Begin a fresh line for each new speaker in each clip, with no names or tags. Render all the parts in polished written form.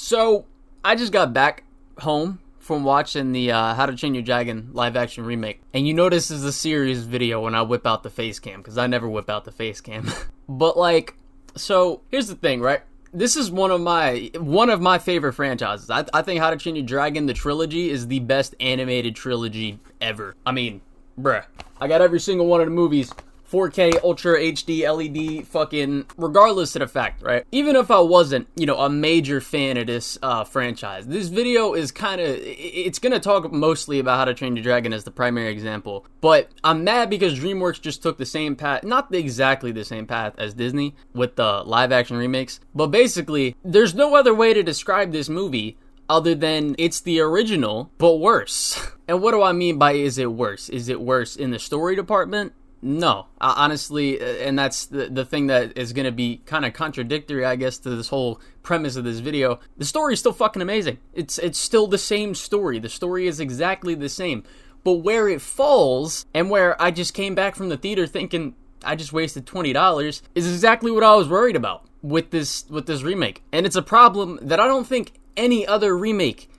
So, I just got back home from watching the How to Train Your Dragon live action remake. And you know this is a serious video when I whip out the face cam, because I never whip out the face cam. But like, so here's the thing, right? This is one of my favorite franchises. I think How to Train Your Dragon, the trilogy, is the best animated trilogy ever. I mean, bruh. I got every single one of the movies. 4K, Ultra HD, LED, fucking, regardless of the fact, right? Even if I wasn't, you know, a major fan of this franchise, this video is kind of, it's gonna talk mostly about How to Train Your Dragon as the primary example, but I'm mad because DreamWorks just took the same path, not exactly the same path as Disney with the live action remakes, but basically, there's no other way to describe this movie other than it's the original, but worse. And what do I mean by is it worse? Is it worse in the story department? No, honestly, and that's the thing that is going to be kind of contradictory, I guess, to this whole premise of this video. The story is still fucking amazing. It's still the same story. The story is exactly the same. But where it falls, and where I just came back from the theater thinking I just wasted $20, is exactly what I was worried about with this remake. And it's a problem that I don't think any other remake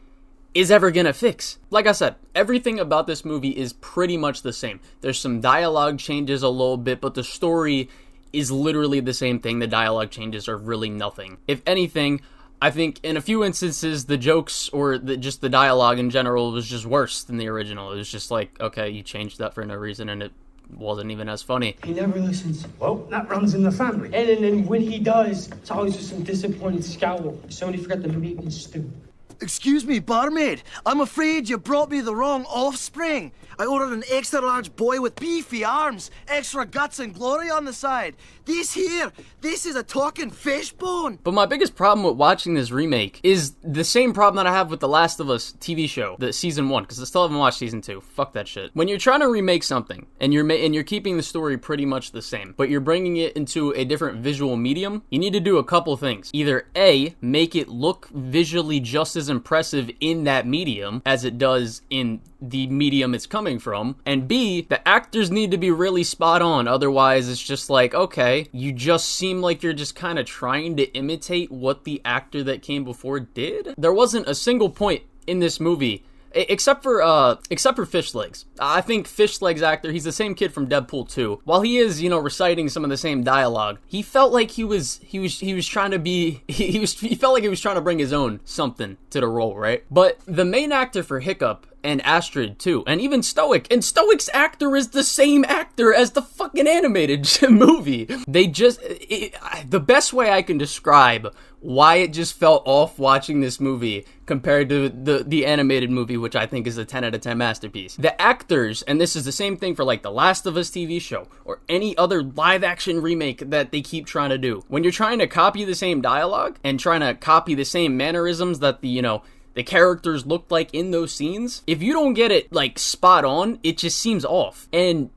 is ever gonna fix. Like I said, everything about this movie is pretty much the same. There's some dialogue changes a little bit, but the story is literally the same thing. The dialogue changes are really nothing. If anything, I think in a few instances, the jokes or just the dialogue in general was just worse than the original. It was just like, okay, you changed that for no reason, and it wasn't even as funny.
He never listens. Well, that runs in the family. And when he does, it's always just some disappointed scowl. Somebody forgot the meat and stew.
Excuse me, barmaid. I'm afraid you brought me the wrong offspring. I ordered an extra large boy with beefy arms, extra guts and glory on the side. This is a talking fish bone.
But my biggest problem with watching this remake is the same problem that I have with The Last of Us TV show, the season 1, because I still haven't watched season 2. Fuck that shit. When you're trying to remake something, and you're keeping the story pretty much the same, but you're bringing it into a different visual medium, you need to do a couple things. Either A, make it look visually just as impressive in that medium as it does in the medium it's coming from, and B, the actors need to be really spot on. Otherwise, it's just like, okay, you just seem like you're just kind of trying to imitate what the actor that came before did. There wasn't a single point in this movie except for Fish Legs. I think Fish Legs actor, he's the same kid from Deadpool 2. While he is, you know, reciting some of the same dialogue, he felt like he was trying to be, he felt like he was trying to bring his own something to the role, right? But the main actor for Hiccup and Astrid too, and even Stoic, and Stoic's actor is the same actor as the fucking animated movie. They just, the best way I can describe why it just felt off watching this movie compared to the animated movie, which I think is a 10 out of 10 masterpiece. The actors, and this is the same thing for like The Last of Us TV show or any other live action remake that they keep trying to do. When you're trying to copy the same dialogue and trying to copy the same mannerisms that the characters looked like in those scenes, if you don't get it like spot on, it just seems off. And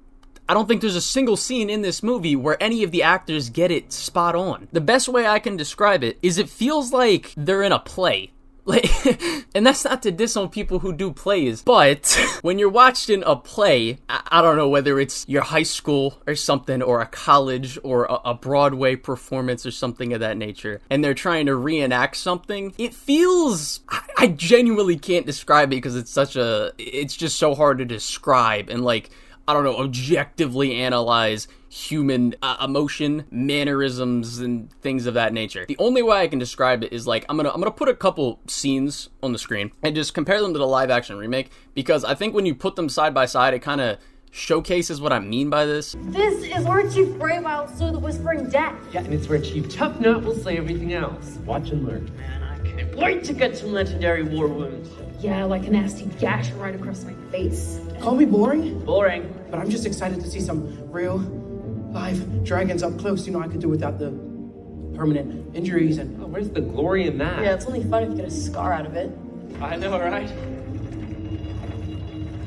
I don't think there's a single scene in this movie where any of the actors get it spot on. The best way I can describe it is it feels like they're in a play. Like, and that's not to diss on people who do plays, but when you're watching a play, I don't know whether it's your high school or something, or a college, or a Broadway performance or something of that nature, and they're trying to reenact something, it feels, I genuinely can't describe it because it's just so hard to describe and like, I don't know, objectively analyze human emotion, mannerisms, and things of that nature. The only way I can describe it is like, I'm gonna put a couple scenes on the screen and just compare them to the live action remake, because I think when you put them side by side, it kind of showcases what I mean by this.
This is where Chief Greywild slew the Whispering Death.
Yeah, and it's where Chief Toughnut will slay everything else. Watch and learn.
Man, I can't wait to get some legendary war wounds.
Yeah, like a nasty gash right across my face.
Call me boring?
Boring.
But I'm just excited to see some real, live dragons up close. You know, I could do without the permanent injuries and...
Oh, where's the glory in that?
Yeah, it's only fun if you get a scar out of it.
I know, right?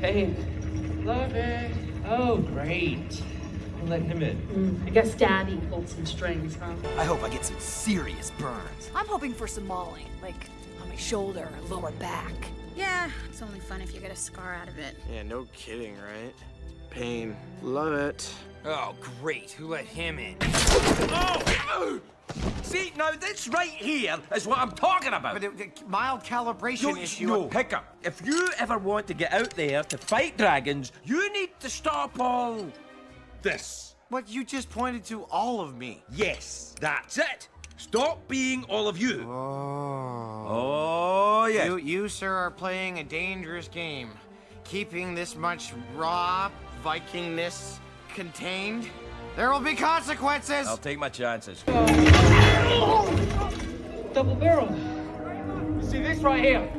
Pain. Love it. Oh, great. I'll let him in.
I guess Daddy pulled some strings, huh?
I hope I get some serious burns.
I'm hoping for some mauling, like on my shoulder or lower back.
Yeah, it's only fun if you get a scar out of it.
Yeah, no kidding, right? Pain. Love it.
Oh, great. Who let him in? Oh!
See, now this right here is what I'm talking about.
But mild calibration issue.
No, Hiccup. If you ever want to get out there to fight dragons, you need to stop all this.
But you just pointed to all of me.
Yes, that's it. Stop being all of you.
Oh,
yes.
You, sir, are playing a dangerous game. Keeping this much raw Vikingness contained. There will be consequences.
I'll take my chances.
Double barrel. See this right here?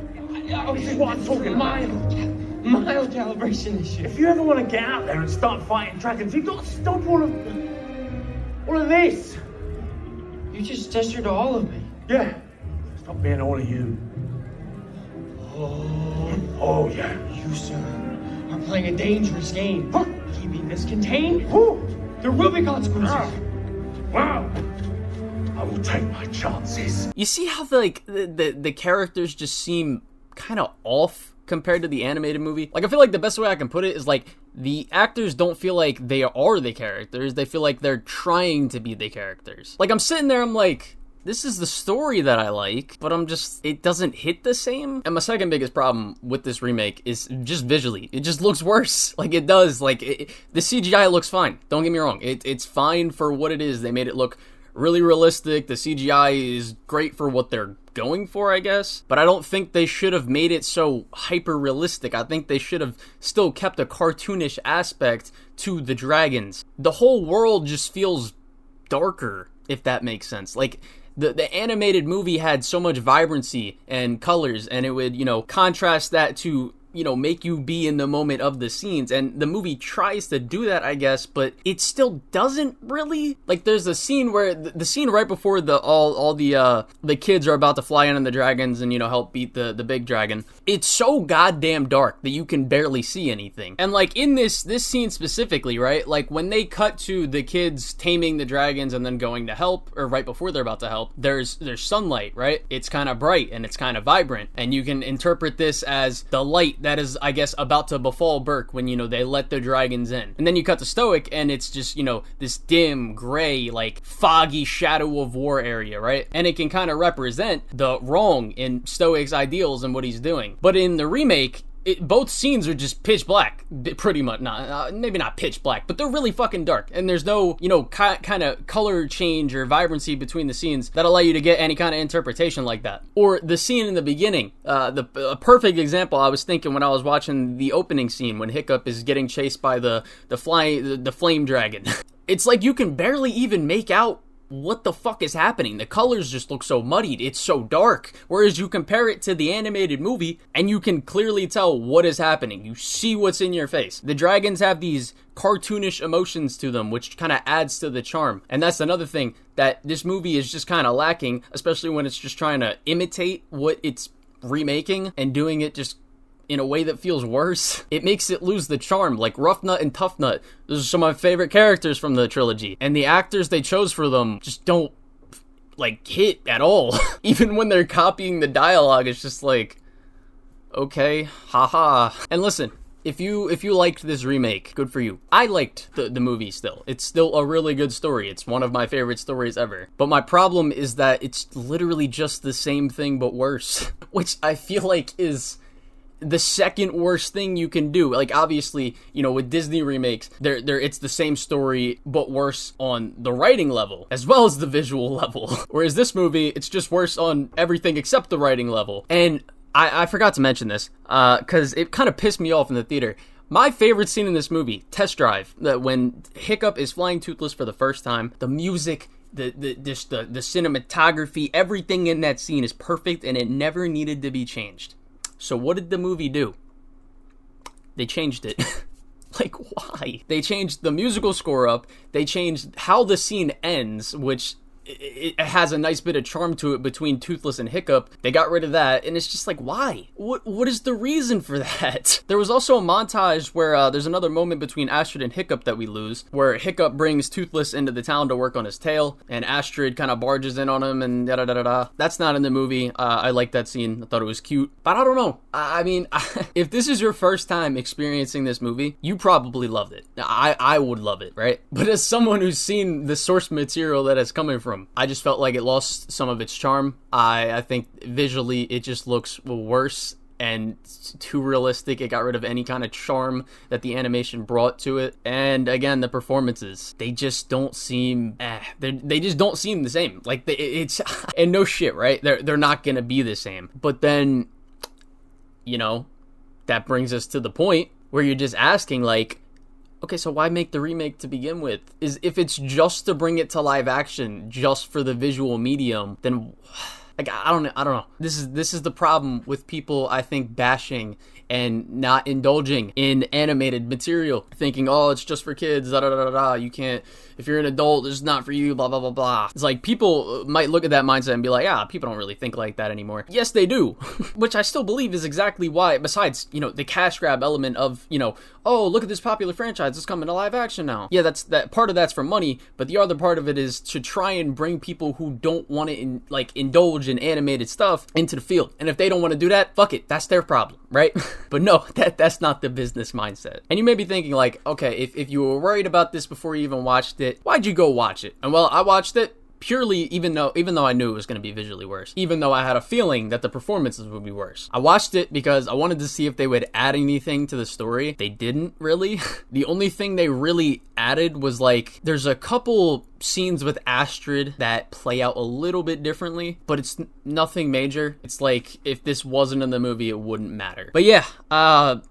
Oh, this is what I'm talking. Mild calibration issue. If you ever want to get out there and start fighting dragons, you've got to stop all of this.
You just gestured to all of me.
Yeah. Stop being all of you. Oh yeah.
You, sir, are playing a dangerous game.
Keeping this contained?
There will be consequences.
Wow. I will take my chances.
You see how the characters just seem kind of off compared to the animated movie? Like, I feel like the best way I can put it is, like, the actors don't feel like they are the characters. They feel like they're trying to be the characters. Like, I'm sitting there, I'm like, this is the story that I like, but it doesn't hit the same. And my second biggest problem with this remake is just visually. It just looks worse. Like, it does. Like, the CGI looks fine. Don't get me wrong. It's fine for what it is. They made it look really realistic. The CGI is great for what they're going for, I guess. But I don't think they should have made it so hyper-realistic. I think they should have still kept a cartoonish aspect to the dragons. The whole world just feels darker, if that makes sense. Like, the animated movie had so much vibrancy and colors, and it would, contrast that to, make you be in the moment of the scenes. And the movie tries to do that, I guess, but it still doesn't really. Like, there's a scene where the scene right before all the kids are about to fly in on the dragons and, help beat the big dragon. It's so goddamn dark that you can barely see anything. And, like, in this scene specifically, right? Like, when they cut to the kids taming the dragons and then going to help, or right before they're about to help, there's sunlight, right? It's kind of bright and it's kind of vibrant. And you can interpret this as the light that is, I guess, about to befall Burke when, they let the dragons in. And then you cut to Stoic, and it's just, this dim, gray, like, foggy shadow of war area, right? And it can kind of represent the wrong in Stoic's ideals and what he's doing. But in the remake, both scenes are just pitch black, pretty much. Maybe not pitch black, but they're really fucking dark. And there's no, kind of color change or vibrancy between the scenes that allow you to get any kind of interpretation like that. Or the scene in the beginning, a perfect example I was thinking when I was watching the opening scene when Hiccup is getting chased by the flame dragon. It's like you can barely even make out what the fuck is happening. The colors just look so muddied. It's so dark. Whereas you compare it to the animated movie and you can clearly tell what is happening. You see what's in your face. The dragons have these cartoonish emotions to them, which kind of adds to the charm. And that's another thing that this movie is just kind of lacking, especially when it's just trying to imitate what it's remaking and doing it just in a way that feels worse. It makes it lose the charm. Like Rough Nut and Tough Nut, those are some of my favorite characters from the trilogy, and the actors they chose for them just don't hit at all. Even when they're copying the dialogue, it's just like, okay, haha. And listen, if you liked this remake, good for you. I liked the movie still. It's still a really good story. It's one of my favorite stories ever. But my problem is that it's literally just the same thing but worse, which I feel like is the second worst thing you can do. Like, obviously, with Disney remakes, it's the same story but worse on the writing level as well as the visual level. Whereas this movie, it's just worse on everything except the writing level. And I forgot to mention this because it kind of pissed me off in the theater. My favorite scene in this movie, Test Drive, that when Hiccup is flying toothless for the first time, the music, the cinematography, everything in that scene is perfect and it never needed to be changed. So what did the movie do? They changed it. Like, why? They changed the musical score up. They changed how the scene ends, which it has a nice bit of charm to it between Toothless and Hiccup. They got rid of that, and it's just like, why? What is the reason for that? There was also a montage where there's another moment between Astrid and Hiccup that we lose, where Hiccup brings Toothless into the town to work on his tail, and Astrid kind of barges in on him, and da-da-da-da-da. That's not in the movie. I like that scene. I thought it was cute. But I don't know. I mean, if this is your first time experiencing this movie, you probably loved it. I would love it, right? But as someone who's seen the source material that it's coming from, spectrum. I just felt like it lost some of its charm. I think visually it just looks worse and too realistic. It got rid of any kind of charm that the animation brought to it. And again, the performances, they just don't seem they just don't seem the same. Like it's and no shit, right? They're not gonna be the same. But then, you know, that brings us to the point where you're just asking, like, okay, so why make the remake to begin with? If it's just to bring it to live action, just for the visual medium, then like, I don't know. This is the problem with people, I think, bashing and not indulging in animated material, thinking, oh, it's just for kids, da da da da. You can't, if you're an adult, it's not for you, blah blah blah blah. It's like people might look at that mindset and be like, people don't really think like that anymore. Yes, they do, which I still believe is exactly why. Besides, you know, the cash grab element of, you know, oh, look at this popular franchise, it's coming to live action now. Yeah, that part of that's for money, but the other part of it is to try and bring people who don't want to indulge in animated stuff into the field. And if they don't want to do that, fuck it, that's their problem, right? But no, that's not the business mindset. And you may be thinking, like, okay, if you were worried about this before you even watched it, why'd you go watch it? And well, I watched it purely even though I knew it was going to be visually worse, even though I had a feeling that the performances would be worse. I watched it because I wanted to see if they would add anything to the story. They didn't really. The only thing they really added was, like, there's a couple scenes with Astrid that play out a little bit differently, but it's nothing major. It's like, if this wasn't in the movie, it wouldn't matter. But yeah, I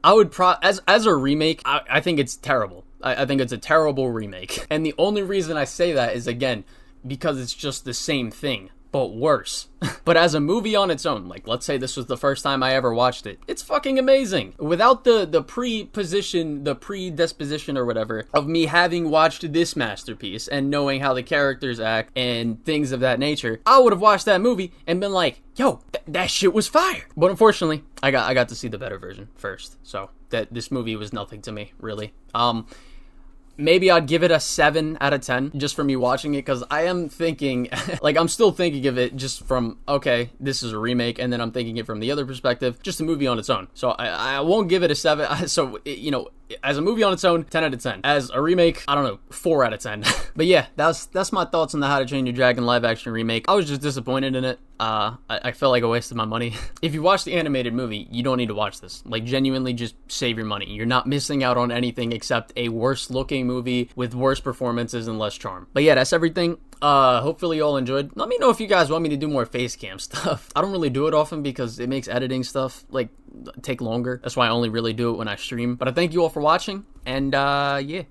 would as a remake, I think it's terrible. I think it's a terrible remake. And the only reason I say that is, again, because it's just the same thing, but worse. But as a movie on its own, like, let's say this was the first time I ever watched it, it's fucking amazing. Without the predisposition or whatever of me having watched this masterpiece and knowing how the characters act and things of that nature, I would have watched that movie and been like, yo, that shit was fire. But unfortunately, I got to see the better version first, so that this movie was nothing to me, really. Maybe I'd give it a 7 out of 10 just for me watching it, because I am thinking, like, I'm still thinking of it just from, okay, this is a remake, and then I'm thinking it from the other perspective, just a movie on its own. So I won't give it a 7. So, you know, as a movie on its own, 10 out of 10. As a remake, I don't know, 4 out of 10. But yeah, that's my thoughts on the How to Train Your Dragon live action remake. I was just disappointed in it. I felt like I wasted my money. If you watch the animated movie, you don't need to watch this. Like, genuinely, just save your money. You're not missing out on anything except a worse looking movie with worse performances and less charm. But yeah, that's everything. Hopefully you all enjoyed. Let me know if you guys want me to do more face cam stuff. I don't really do it often because it makes editing stuff, like, take longer. That's why I only really do it when I stream. But I thank you all for watching, and yeah.